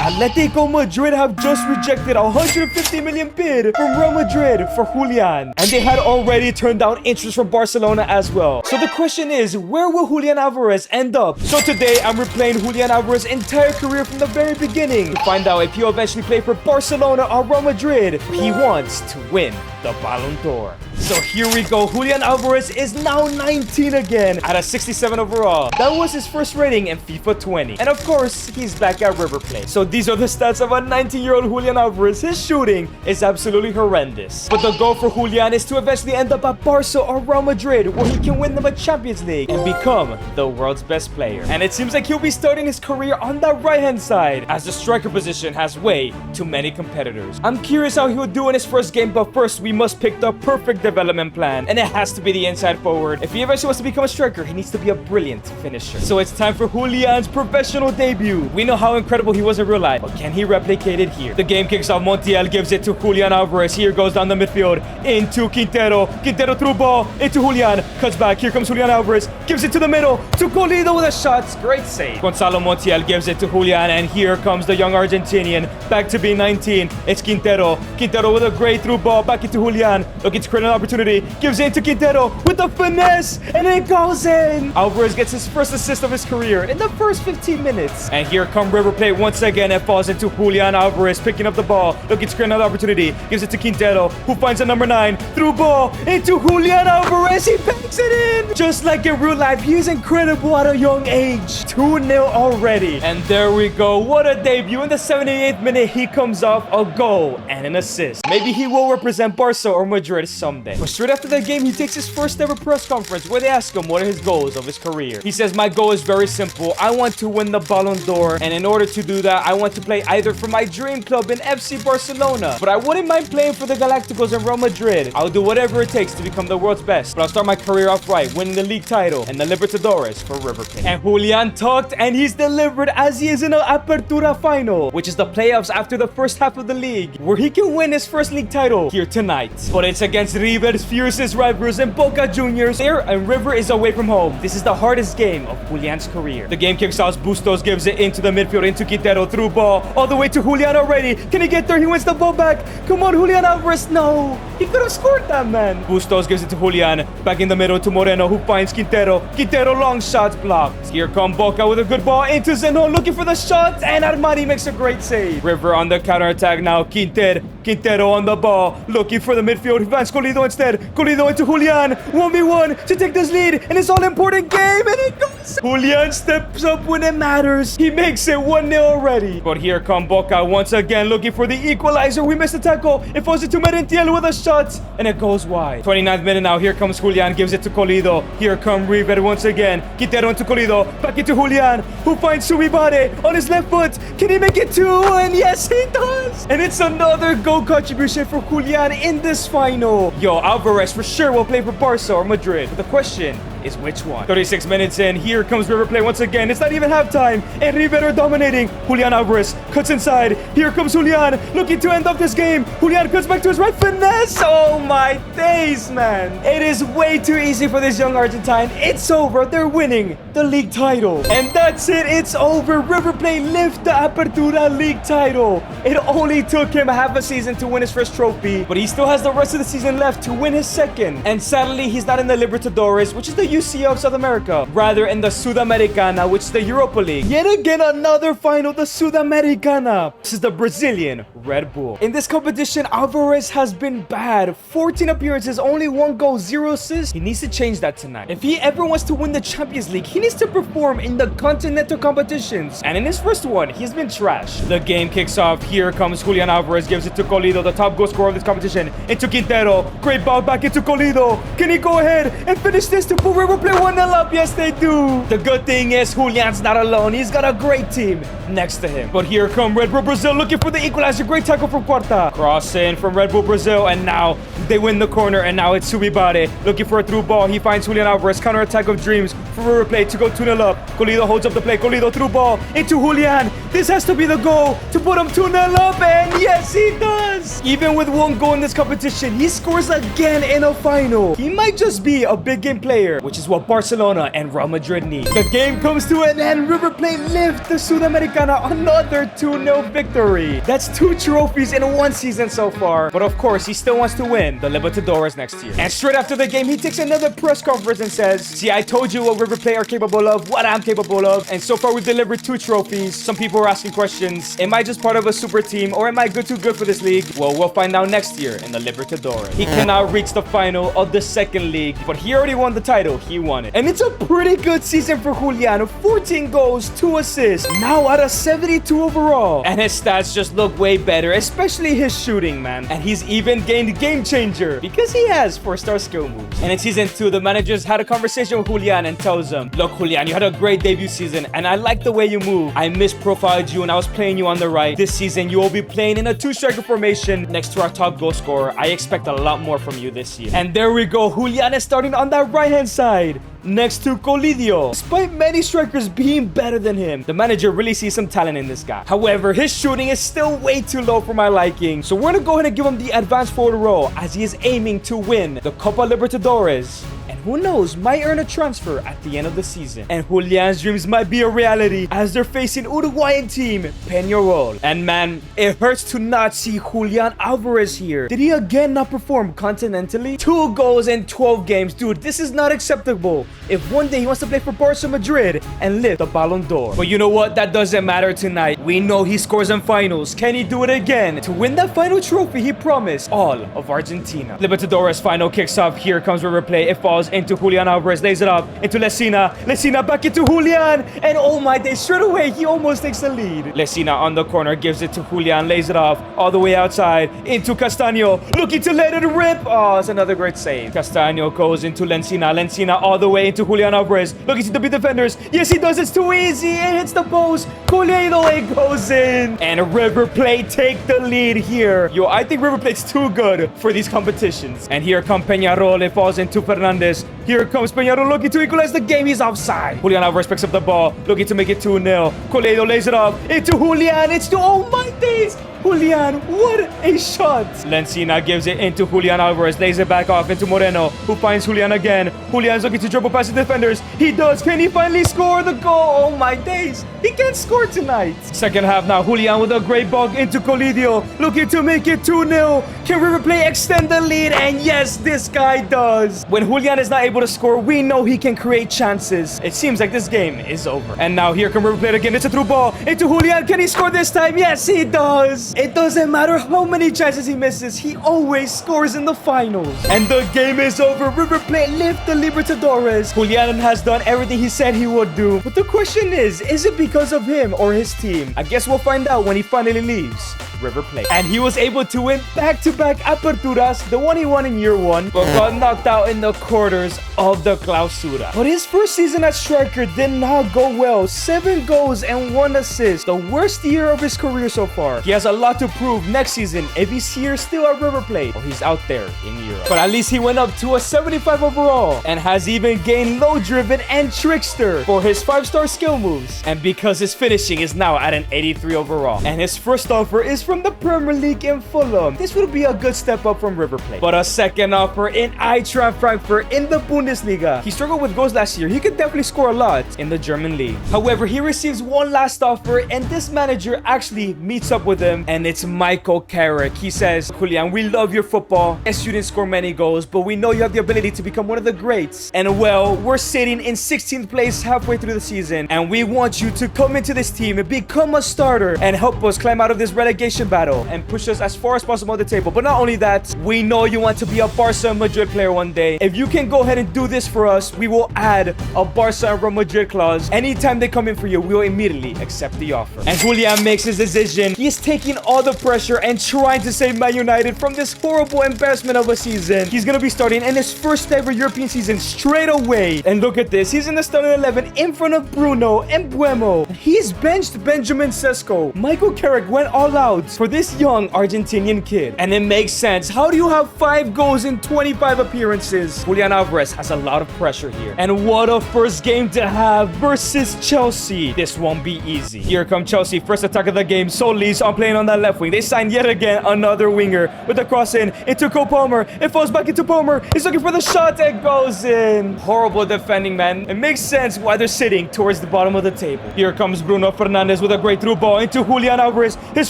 Atletico Madrid have just rejected a 150 million bid from Real Madrid for Julian. And they had already turned down interest from Barcelona as well. So the question is, where will Julian Alvarez end up? So today, I'm replaying Julian Alvarez's entire career from the very beginning to find out if he'll eventually play for Barcelona or Real Madrid. He wants to win the Ballon d'Or. So here we go. Julian Alvarez is now 19 again at a 67 overall. That was his first rating in FIFA 20. And of course, he's back at River Plate. So these are the stats of a 19-year-old Julian Alvarez. His shooting is absolutely horrendous. But the goal for Julian is to eventually end up at Barca or Real Madrid, where he can win them a Champions League and become the world's best player. And it seems like he'll be starting his career on the right-hand side, as the striker position has way too many competitors. I'm curious how he'll do in his first game, but first we must pick the perfect development plan, and it has to be the inside forward. If he eventually wants to become a striker, he needs to be a brilliant finisher. So it's time for Julian's professional debut. We know how incredible he was in real life, but can he replicate it here? The game kicks off. Montiel gives it to Julian Alvarez. Here goes down the midfield into Quintero. Quintero through ball into Julian. Cuts back. Here comes Julian Alvarez. Gives it to the middle to Colido with a shot. Great save. Gonzalo Montiel gives it to Julian, and here comes the young Argentinian back to be 19. It's Quintero. Quintero with a great through ball back into Julian. Looking to create an opportunity. Gives in to Quintero with a finesse, and it goes in. Alvarez gets his first assist of his career in the first 15 minutes. And here come River Plate once again. It falls into Julian Alvarez, picking up the ball, looking to create another opportunity. Gives it to Quintero, who finds a number 9. Through ball into Julian Alvarez. He packs it in. Just like in real life, he is incredible at a young age. 2-0 already. And there we go. What a debut. In the 78th minute, he comes off a goal and an assist. Maybe he will represent Barca or Madrid someday. But straight after the game, he takes his first ever press conference where they ask him what are his goals of his career. He says, my goal is very simple. I want to win the Ballon d'Or, and in order to do that, I want to play either for my dream club in FC Barcelona, but I wouldn't mind playing for the Galacticos in Real Madrid. I'll do whatever it takes to become the world's best, but I'll start my career off right, winning the league title and the Libertadores for River Plate. And Julian talked, and he's delivered, as he is in an Apertura final, which is the playoffs after the first half of the league, where he can win his first league title here tonight. But it's against River's fiercest rivals and Boca Juniors. There, and River is away from home. This is the hardest game of Julian's career. The game kicks off. Bustos gives it into the midfield, into Quintero, through ball, all the way to Julian already. Can he get there? He wins the ball back. Come on, Julian Alvarez. No, he could have scored that, man. Bustos gives it to Julian, back in the middle to Moreno, who finds Quintero. Quintero, long shots blocked. Here come Boca with a good ball into Zenon, looking for the shot, and Armani makes a great save. River on the counter-attack now. Quintero on the ball, looking for the midfield. He finds Colido instead. Colido into Julian. 1v1 to take this lead in this all-important game, and it goes. Julian steps up when it matters. He makes it 1-0 already. But here come Boca once again, looking for the equalizer. We missed the tackle. It falls into Merentiel with a shot, and it goes wide. 29th minute now. Here comes Julian. Gives it to Colido. Here come River once again. Quintero into Colido. Back into Julian, who finds Subibare on his left foot. Can he make it 2? And yes, he does. And it's another goal contribution for Julian in this final. Yo, Alvarez for sure will play for Barca or Madrid. But the question is which one? 36 minutes in. Here comes River Plate once again. It's not even halftime, and River dominating. Julian Alvarez cuts inside. Here comes Julian, looking to end up this game. Julian cuts back to his right. Finesse. Oh my days, man. It is way too easy for this young Argentine. It's over. They're winning the league title. And that's it. It's over. River Plate lift the Apertura league title. It only took him half a season to win his first trophy, but he still has the rest of the season left to win his second. And sadly, he's not in the Libertadores, which is the UCL of South America, rather in the Sudamericana, which is the Europa League. Yet again, another final, the Sudamericana. This is the Brazilian Red Bull. In this competition, Alvarez has been bad. 14 appearances, only 1 goal, 0 assists. He needs to change that tonight. If he ever wants to win the Champions League, he needs to perform in the continental competitions. And in his first one, he's been trash. The game kicks off. Here comes Julian Alvarez, gives it to Colido, the top goal scorer of this competition, into Quintero. Great ball back into Colido. Can he go ahead and finish this to put River Plate 1-0 up? Yes, they do. The good thing is Julian's not alone. He's got a great team next to him. But here come Red Bull Brazil looking for the equalizer. Great tackle from Quarta. Cross in from Red Bull Brazil, and now they win the corner, and now it's Subibare looking for a through ball. He finds Julian Alvarez. Counter attack of dreams for River Plate to go 2-0 up. Colido holds up the play. Colido through ball into Julian. This has to be the goal to put him 2-0 up, and yes, he does. Even with 1 goal in this competition, he scores again in a final. He might just be a big game player, which which is what Barcelona and Real Madrid need. The game comes to an end. River Plate lift the Sudamericana, another 2-0 victory. That's 2 trophies in 1 season so far. But of course, he still wants to win the Libertadores next year. And straight after the game, he takes another press conference and says, see, I told you what River Plate are capable of, what I'm capable of. And so far, we've delivered 2 trophies. Some people are asking questions. Am I just part of a super team, or am I too good for this league? Well, we'll find out next year in the Libertadores. He cannot reach the final of the second league, but he already won the title. He won it. And it's a pretty good season for Julian. 14 goals, 2 assists, now out of 72 overall. And his stats just look way better, especially his shooting, man. And he's even gained Game Changer because he has 4-star skill moves. And in season 2, the managers had a conversation with Julian and tells him, look, Julian, you had a great debut season, and I like the way you move. I misprofiled you and I was playing you on the right. This season, you will be playing in a 2-striker formation next to our top goal scorer. I expect a lot more from you this year. And there we go. Julian is starting on that right-hand side next to Colidio. Despite many strikers being better than him, the manager really sees some talent in this guy. However, his shooting is still way too low for my liking. So we're gonna go ahead and give him the advanced forward role as he is aiming to win the Copa Libertadores. And who knows, might earn a transfer at the end of the season. And Julian's dreams might be a reality as they're facing Uruguayan team Peñarol. And man, it hurts to not see Julian Alvarez here. Did he again not perform continentally? 2 goals in 12 games. Dude, this is not acceptable if one day he wants to play for Barca Madrid and lift the Ballon d'Or. But you know what? That doesn't matter tonight. We know he scores in finals. Can he do it again to win that final trophy he promised all of Argentina? Libertadores final kicks off. Here comes River Plate. It falls into Julian Alvarez, lays it up into Lesina. Lesina back into Julian, and oh my day, straight away he almost takes the lead. Lesina on the corner gives it to Julian, lays it off all the way outside into Castaño, looking to let it rip. Oh, it's another great save. Castaño goes into Lesina. Lesina all the way into Julian Alvarez, looking to beat defenders. Yes, he does. It's too easy. It hits the post. Coledo, it goes in, and River Plate take the lead here. Yo, I think River Plate's too good for these competitions. And here comes Peñarol. It falls into Fernandez. Here comes Peñarol looking to equalize the game. He's offside. Julian Alvarez picks up the ball, looking to make it 2-0. Coledo lays it up into Julian. It's to, oh my days, Julian, what a shot. Lencina gives it into Julian Alvarez, lays it back off into Moreno, who finds Julian again. Julian's looking to dribble past the defenders. He does. Can he finally score the goal? Oh my days, he can't score tonight. Second half now, Julian with a great ball into Colidio, looking to make it 2-0. Can River Plate extend the lead? And yes, this guy does. When Julian is not able to score, we know he can create chances. It seems like this game is over. And now here comes River Plate again. It's a through ball into Julian. Can he score this time? Yes, he does. It doesn't matter how many chances he misses, he always scores in the finals. And the game is over. River Plate lift the Libertadores. Julian has done everything he said he would do. But the question is it because of him or his team? I guess we'll find out when he finally leaves River Plate. And he was able to win back-to-back Aperturas, the one he won in year 1, but got knocked out in the quarters of the Clausura. But his first season as striker did not go well. 7 goals and 1 assist, the worst year of his career so far. He has a lot to prove next season if he's here still at River Plate or he's out there in Europe. But at least he went up to a 75 overall and has even gained low driven and trickster for his 5-star skill moves. And because his finishing is now at an 83 overall. And his first offer is from the Premier League in Fulham. This would be a good step up from River Plate. But a second offer in Eintracht Frankfurt in the Bundesliga. He struggled with goals last year. He could definitely score a lot in the German league. However, he receives one last offer and this manager actually meets up with him, and it's Michael Carrick. He says, Julian, we love your football. Yes, you didn't score many goals, but we know you have the ability to become one of the greats. And well, we're sitting in 16th place halfway through the season, and we want you to come into this team and become a starter and help us climb out of this relegation battle and push us as far as possible on the table. But not only that, we know you want to be a Barca and Madrid player one day. If you can go ahead and do this for us, we will add a Barca and Real Madrid clause. Anytime they come in for you, we will immediately accept the offer. And Julian makes his decision. He is taking all the pressure and trying to save Man United from this horrible embarrassment of a season. He's gonna be starting in his first ever European season straight away. And look at this. He's in the starting 11 in front of Bruno and Buemo. He's benched Benjamin Sesko. Michael Carrick went all out out for this young Argentinian kid. And it makes sense. How do you have 5 goals in 25 appearances? Julian Alvarez has a lot of pressure here. And what a first game to have versus Chelsea. This won't be easy. Here come Chelsea. First attack of the game. Solis on playing on that left wing. They signed yet again another winger with the cross in into Cole Palmer. It falls back into Palmer. He's looking for the shot. It goes in. Horrible defending, man. It makes sense why they're sitting towards the bottom of the table. Here comes Bruno Fernandes with a great through ball into Julian Alvarez. His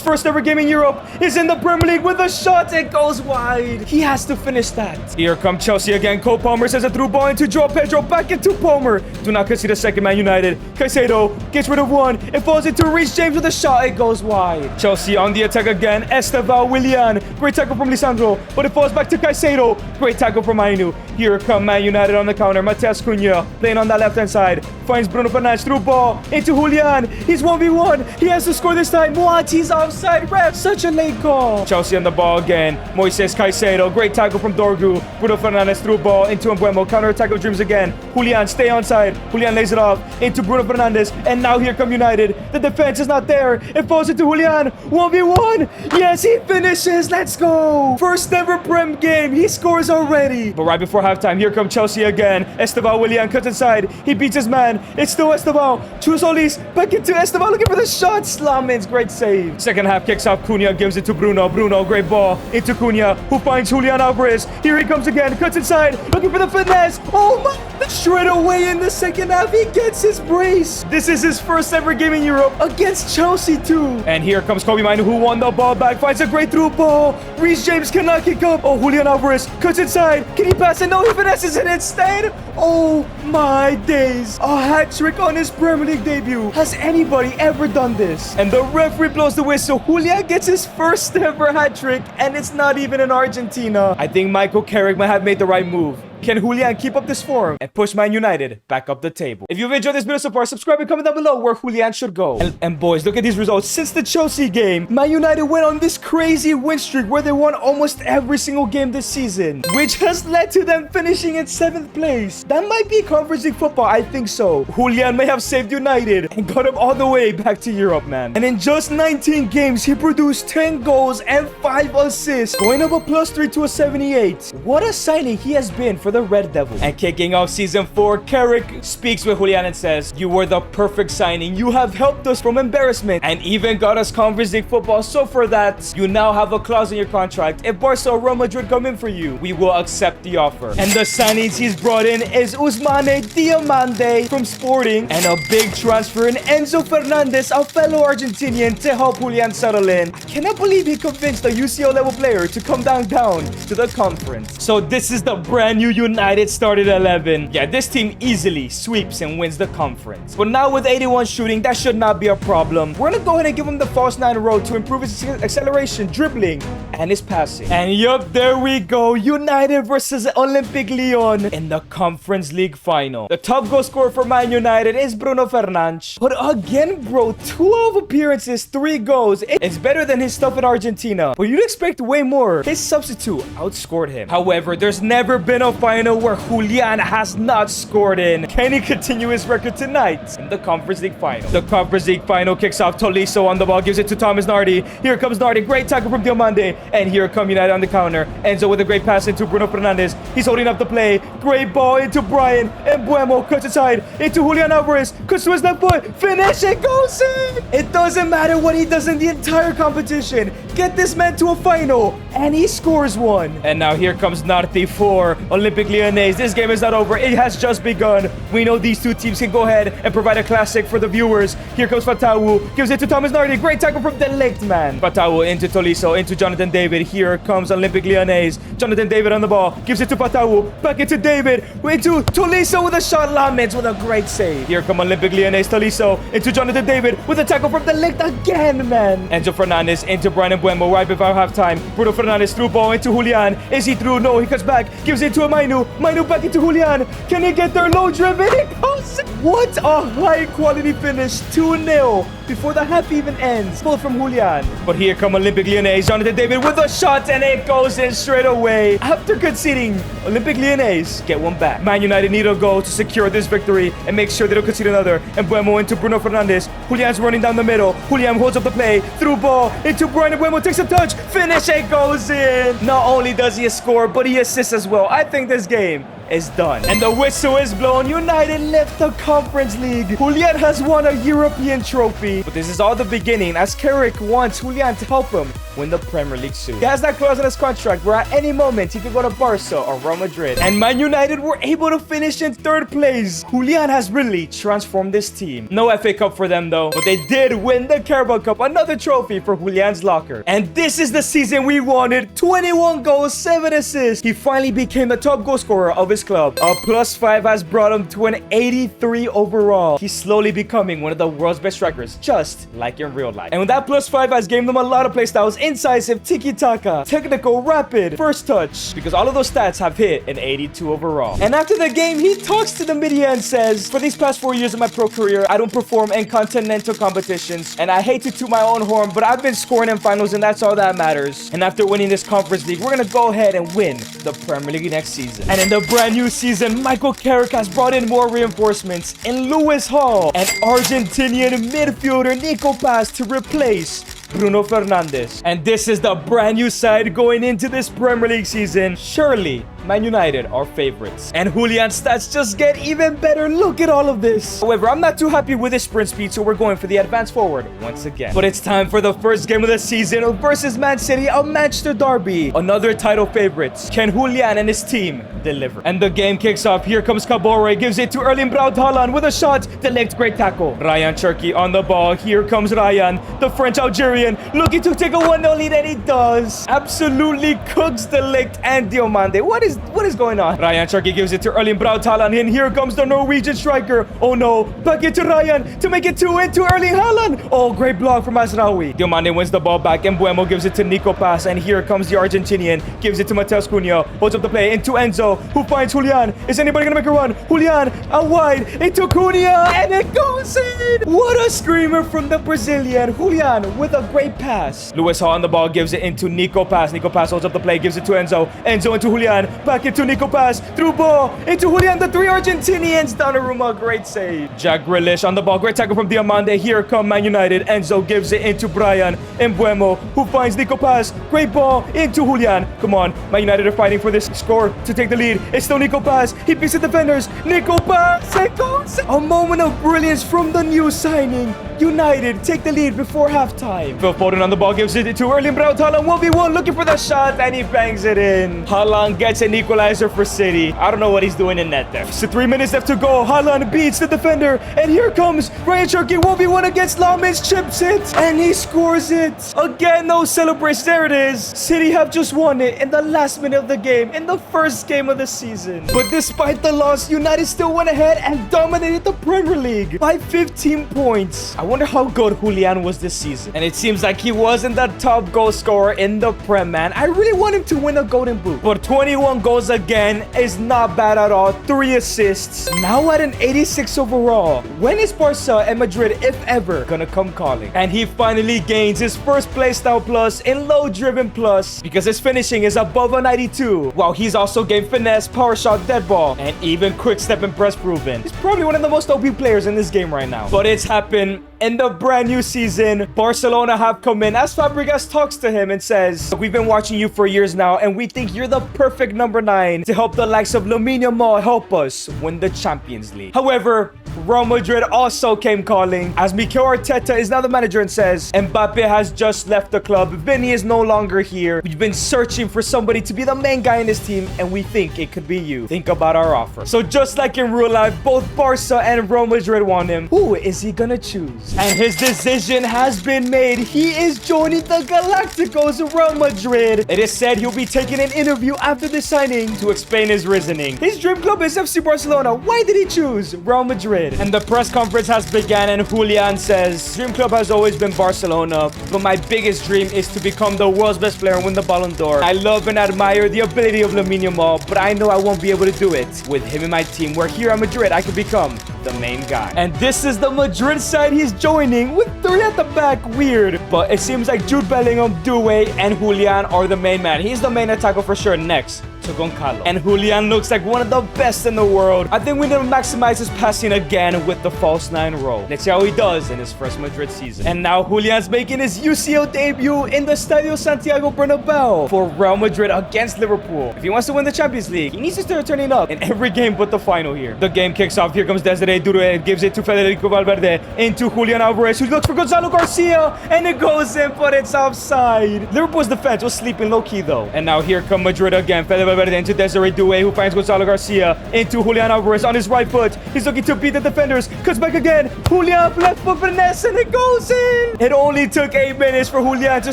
first ever game in Europe is in the Premier League with a shot. It goes wide. He has to finish that. Here come Chelsea again. Cole Palmer sends a through ball into Joao Pedro. Back into Palmer. Do not concede a second, Man United. Caicedo gets rid of one. It falls into Reece James with a shot. It goes wide. Chelsea on the attack again. Esteban Willian. Great tackle from Lisandro. But it falls back to Caicedo. Great tackle from Ainu. Here come Man United on the counter. Mateus Cunha playing on that left-hand side. Finds Bruno Fernandes through ball into Julian. He's 1v1. He has to score this time. What? He's offside. Ref. Such a late call. Chelsea on the ball again. Moises Caicedo. Great tackle from Dorgu. Bruno Fernandes through ball into Mbeumo. Counter attack of dreams again. Julian stay onside. Julian lays it off into Bruno Fernandes. And now here come United. The defense is not there. It falls into Julian. 1v1. Yes, he finishes. Let's go. First ever Prem game. He scores already. But right before halftime, here come Chelsea again. Esteban Willian cuts inside. He beats his man. It's still Esteban. To Solis. Back into Esteban looking for the shot. Slamins. Great save. Second half kicks off. Cunha gives it to Bruno. Bruno, great ball. Into Cunha, who finds Julian Alvarez. Here he comes again. Cuts inside. Looking for the finesse. Oh my. Straight away in the second half, he gets his brace. This is his first ever game in Europe against Chelsea too. And here comes Kobe Minu, who won the ball back. Finds a great through ball. Reece James cannot kick up. Oh, Julian Alvarez cuts inside. Can he pass it? No, he finesses it instead. Oh my days. A hat trick on his Premier League debut. Has anybody ever done this? And the referee blows the whistle. Julian gets his first ever hat trick, and it's not even in Argentina. I think Michael Carrick might have made the right move. Can Julian keep up this form and push Man United back up the table? If you've enjoyed this video so far, subscribe and comment down below where Julian should go. And boys, look at these results. Since the Chelsea game, Man United went on this crazy win streak where they won almost every single game this season, which has led to them finishing in 7th place. That might be Conference League football, I think so. Julian may have saved United and got them all the way back to Europe, man. And in just 19 games, he produced 10 goals and 5 assists, going up a +3 to a 78. What a signing he has been for the Red Devils. And kicking off season 4, Carrick speaks with Julian and says, "You were the perfect signing. You have helped us from embarrassment and even got us Conference League football. So for that, you now have a clause in your contract. If Barca or Real Madrid come in for you, we will accept the offer." And the signings he's brought in is Ousmane Diomande from Sporting and a big transfer in Enzo Fernandez, a fellow Argentinian, to help Julian settle in. I cannot believe he convinced a UCL level player to come down to the conference. So this is the brand new United started 11. Yeah, this team easily sweeps and wins the conference. But now with 81 shooting, that should not be a problem. We're gonna go ahead and give him the false 9 road to improve his acceleration, dribbling, and his passing. And yup, there we go. United versus Olympique Lyon in the Conference League final. The top goal scorer for Man United is Bruno Fernandes. But again, bro, 12 appearances, 3 goals. It's better than his stuff in Argentina. But you'd expect way more. His substitute outscored him. However, there's never been a final where Julian has not scored in. Can he continue his record tonight in the Conference League final? The Conference League final kicks off. Tolisso on the ball, gives it to Thomas Nardi. Here comes Nardi, great tackle from Diomande. And here come United on the counter. Enzo with a great pass into Bruno Fernandes. He's holding up the play. Great ball into Brian. And Mbeumo cuts inside into Julian Alvarez. Cuts to his left foot. Finish, it goes in! It doesn't matter what he does in the entire competition. Get this man to a final. And he scores one. And now here comes Nardi for Olympique Lyonnais. This game is not over. It has just begun. We know these two teams can go ahead and provide a classic for the viewers. Here comes Fatawu. Gives it to Thomas Nardi. Great tackle from De Ligt, man. Fatawu into Tolisso. Into Jonathan David. Here comes Olympique Lyonnais. Jonathan David on the ball. Gives it to Fatawu. Back into David. Into Tolisso with a shot. Lamens with a great save. Here come Olympique Lyonnais. Tolisso. Into Jonathan David. With a tackle from De Ligt again, man. Enzo Fernandez into Brian Mbeumo right before halftime. Bruno Fernandes through ball into Julian. Is he through? No, he cuts back. Gives it to a Mainu. Mainu back into Julian. Can he get there? Low driven. It goes. What a high quality finish. 2-0. before the half even ends. Both from Julian. But here come Olympic Lyonnais. Jonathan David with a shot, and it goes in straight away. After conceding, Olympic Lyonnais get one back. Man United need a goal to secure this victory and make sure they don't concede another. And Buemo into Bruno Fernandes. Julian's running down the middle. Julian holds up the play. Through ball into Brian. Buemo takes a touch. Finish, it goes in. Not only does he score, but he assists as well. I think this game is done. And the whistle is blown. United left the Conference League. Julian has won a European trophy. But this is all the beginning, as Carrick wants Julian to help him win the Premier League soon. He has that clause in his contract where at any moment he could go to Barca or Real Madrid. And Man United were able to finish in 3rd place. Julian has really transformed this team. No FA Cup for them though, but they did win the Carabao Cup, another trophy for Julian's locker. And this is the season we wanted. 21 goals, 7 assists. He finally became the top goal scorer of his club. A +5 has brought him to an 83 overall. He's slowly becoming one of the world's best strikers, just like in real life. And with that +5 has given them a lot of play styles: incisive, tiki-taka, technical, rapid, first touch, because all of those stats have hit an 82 overall. And after the game, he talks to the media and says, for these past 4 years of my pro career, I don't perform in continental competitions, and I hate to toot my own horn, but I've been scoring in finals, and that's all that matters. And after winning this Conference League, we're gonna go ahead and win the Premier League next season. And in the brand new season, Michael Carrick has brought in more reinforcements in Lewis Hall and Argentinian midfielder Nico Paz to replace Bruno Fernandes. And this is the brand new side going into this Premier League season. Surely, Man United are favorites. And Julian's stats just get even better. Look at all of this. However, I'm not too happy with his sprint speed, so we're going for the advance forward once again. But it's time for the first game of the season versus Man City, a Manchester derby. Another title favorites. Can Julian and his team deliver? And the game kicks off. Here comes Kabore, gives it to Erling Braut Haaland with a shot. Delict, great tackle. Ryan Cherki on the ball. Here comes Ryan, the French Algerian, looking to take a 1-0 lead, and he does. Absolutely cooks Delict and Diomande. What is going on? Ryan Cherki gives it to Erling Braut Haaland, and here comes the Norwegian striker. Oh no, back into Ryan to make it 2 into Erling Haaland. Oh, great block from Mazraoui. Diomande wins the ball back, and Buemo gives it to Nico Paz, and here comes the Argentinian, gives it to Mateus Cunha, holds up the play into Enzo, who finds Julian. Is anybody gonna make a run? Julian out wide into Cunha, and it goes in. What a screamer from the Brazilian. Julian with a great pass. Lewis Hall on the ball, gives it into Nico Paz. Nico Paz holds up the play, gives it to Enzo. Enzo into Julian, back into Nico Paz, through ball into Julian. The 3 Argentinians. Donnarumma, great save. Jack Grealish on the ball, great tackle from Diomande. Here come Man United. Enzo gives it into Brian Mbeumo, who finds Nico Paz. Great ball into Julian. Come on, Man United are fighting for this score to take the lead. It's still Nico Paz. He beats the defenders. Nico Paz, it goes. A moment of brilliance from the new signing. United take the lead before halftime. Phil Foden on the ball, gives it to Erling Braut Haaland. 1v1, looking for the shot, and he bangs it in. Haaland gets an equalizer for City. I don't know what he's doing in net there. So 3 minutes left to go. Haaland beats the defender, and here comes Ryan Cherki. 1v1 against Lammens, chips it, and he scores it. Again, no celebration. There it is. City have just won it in the last minute of the game, in the first game of the season. But despite the loss, United still went ahead and dominated the Premier League by 15 points. I wonder how good Julian was this season. And it seems like he wasn't the top goal scorer in the Prem, man. I really want him to win a Golden Boot. But 21 goals again is not bad at all. 3 assists. Now at an 86 overall. When is Barca and Madrid, if ever, gonna come calling? And he finally gains his first playstyle plus in low driven plus, because his finishing is above a 92. While he's also gained finesse, power shot, dead ball, and even quick step and press proven. He's probably one of the most OP players in this game right now. But it's happened. In the brand new season, Barcelona have come in as Fabregas talks to him and says, we've been watching you for years now, and we think you're the perfect number 9 to help the likes of Lamine Yamal help us win the Champions League. However, Real Madrid also came calling, as Mikel Arteta is now the manager and says, Mbappe has just left the club, Vinny is no longer here. We've been searching for somebody to be the main guy in this team, and we think it could be you. Think about our offer. So just like in real life, both Barca and Real Madrid want him. Who is he gonna choose? And his decision has been made. He is joining the Galacticos of Real Madrid. It is said he'll be taking an interview after the signing to explain his reasoning. His dream club is FC Barcelona. Why did he choose Real Madrid? Madrid. And the press conference has begun, and Julian says, dream club has always been Barcelona, but my biggest dream is to become the world's best player and win the Ballon d'Or. I love and admire the ability of Lamine Yamal, but I know I won't be able to do it with him in my team, where here at Madrid, I can become the main guy. And this is the Madrid side he's joining with 3 at the back. Weird, but it seems like Jude Bellingham, Doué, and Julian are the main man. He's the main attacker for sure. Next to Goncalo. And Julian looks like one of the best in the world. I think we need to maximize his passing again with the false 9 role. Let's see how he does in his first Madrid season. And now Julian's making his UCL debut in the Estadio Santiago Bernabeu for Real Madrid against Liverpool. If he wants to win the Champions League, he needs to start turning up in every game but the final here. The game kicks off. Here comes Desiree Doué, gives it to Federico Valverde, into Julian Alvarez, who looks for Gonzalo Garcia, and it goes in, but it's offside. Liverpool's defense was sleeping low-key though. And now here come Madrid again. Federico Valverde into Desiree Doué, who finds Gonzalo Garcia, into Julian Alvarez on his right foot. He's looking to beat the defenders. Cuts back again. Julian, left foot finesse, and it goes in. It only took 8 minutes for Julian to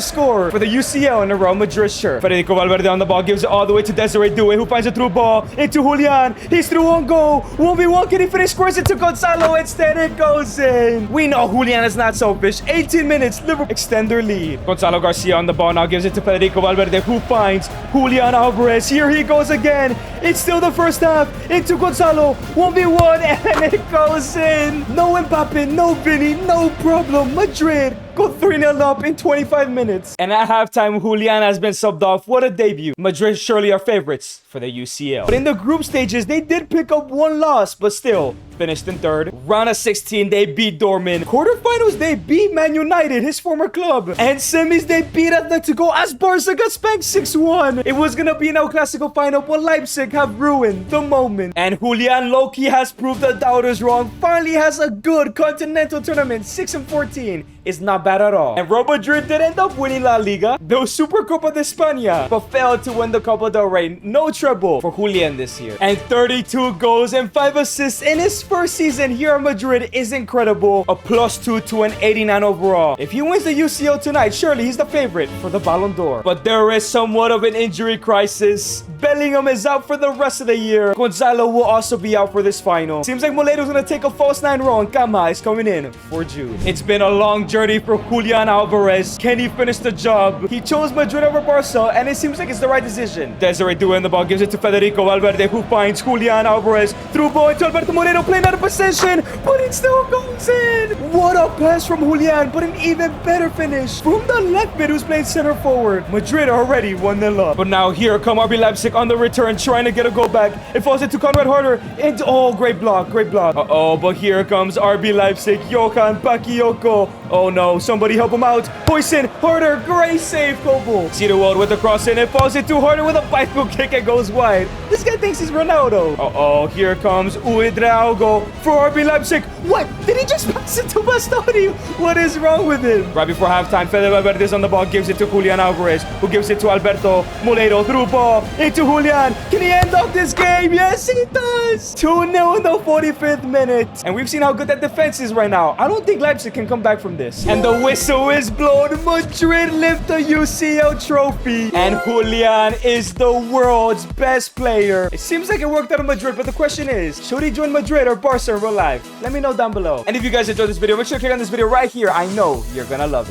score for the UCL in the Real Madrid shirt. Federico Valverde on the ball, gives it all the way to Desiree Doué, who finds a through ball into Julian. He's through on goal. 1v1, can he finish? Squares it to Gonzalo. Instead, it goes in. We know Julian is not selfish. 18 minutes, Liverpool extend their lead. Gonzalo Garcia on the ball now, gives it to Federico Valverde, who finds Julian Alvarez. Here he goes again. It's still the first half. Into Gonzalo. 1v1, and it goes in. No Mbappe, no Vinny, no problem. Madrid go 3-0 up in 25 minutes. And at halftime, Julian has been subbed off. What a debut. Madrid surely are favorites for the UCL. But in the group stages, they did pick up 1 loss, but still finished in 3rd. Round of 16, they beat Dortmund. Quarterfinals, they beat Man United, his former club. And semis, they beat Atletico as Barca got spanked 6-1. It was gonna be an El Clasico final, but Leipzig have ruined the moment. And Julian Loki has proved the doubters wrong. Finally has a good continental tournament. 6-14 is not bad at all. And Real Madrid did end up winning La Liga, the Super Copa de España, but failed to win the Copa del Rey. No treble for Julian this year. And 32 goals and 5 assists in his first season here at Madrid is incredible. A +2 to an 89 overall. If he wins the UCL tonight, surely he's the favorite for the Ballon d'Or. But there is somewhat of an injury crisis. Bellingham is out for the rest of the year. Gonzalo will also be out for this final. Seems like Moledo's gonna take a false 9 role, and Kama is coming in for Jude. It's been a long journey for Julian Alvarez. Can he finish the job? He chose Madrid over Barca, and it seems like it's the right decision. Desiree Doué in the ball, gives it to Federico Valverde, who finds Julian Alvarez. Through ball into Alberto Moreno, playing out of possession, but it still goes in. What a pass from Julian, but an even better finish from the left mid, who's playing center forward. Madrid already 1-0 up. But now here come RB Leipzig on the return, trying to get a goal back. It falls into Conrad Harder. And oh, great block, great block. Uh-oh, but here comes RB Leipzig. Johan Bakayoko. Oh no, somebody help him out. Poison, Harder, great save, Kobo. Cedarwold with the cross in. It falls into Harder with a bicycle kick and goes wide. This guy thinks he's Ronaldo. Uh-oh, here comes Uedraogo for RB Leipzig. What? Did he just pass it to Bastoni? What is wrong with him? Right before halftime, Fede Valverde is on the ball, gives it to Julian Alvarez, who gives it to Alberto Moledo. Through ball into Julian. Can he end up this game? Yes, he does. 2-0 in the 45th minute. And we've seen how good that defense is right now. I don't think Leipzig can come back from this. And the whistle is blown. Madrid lift the UCL trophy. And Julian is the world's best player. It seems like it worked out in Madrid, but the question is, should he join Madrid or Barca in real life? Let me know down below. And if you guys enjoyed this video, make sure to click on this video right here. I know you're gonna love it.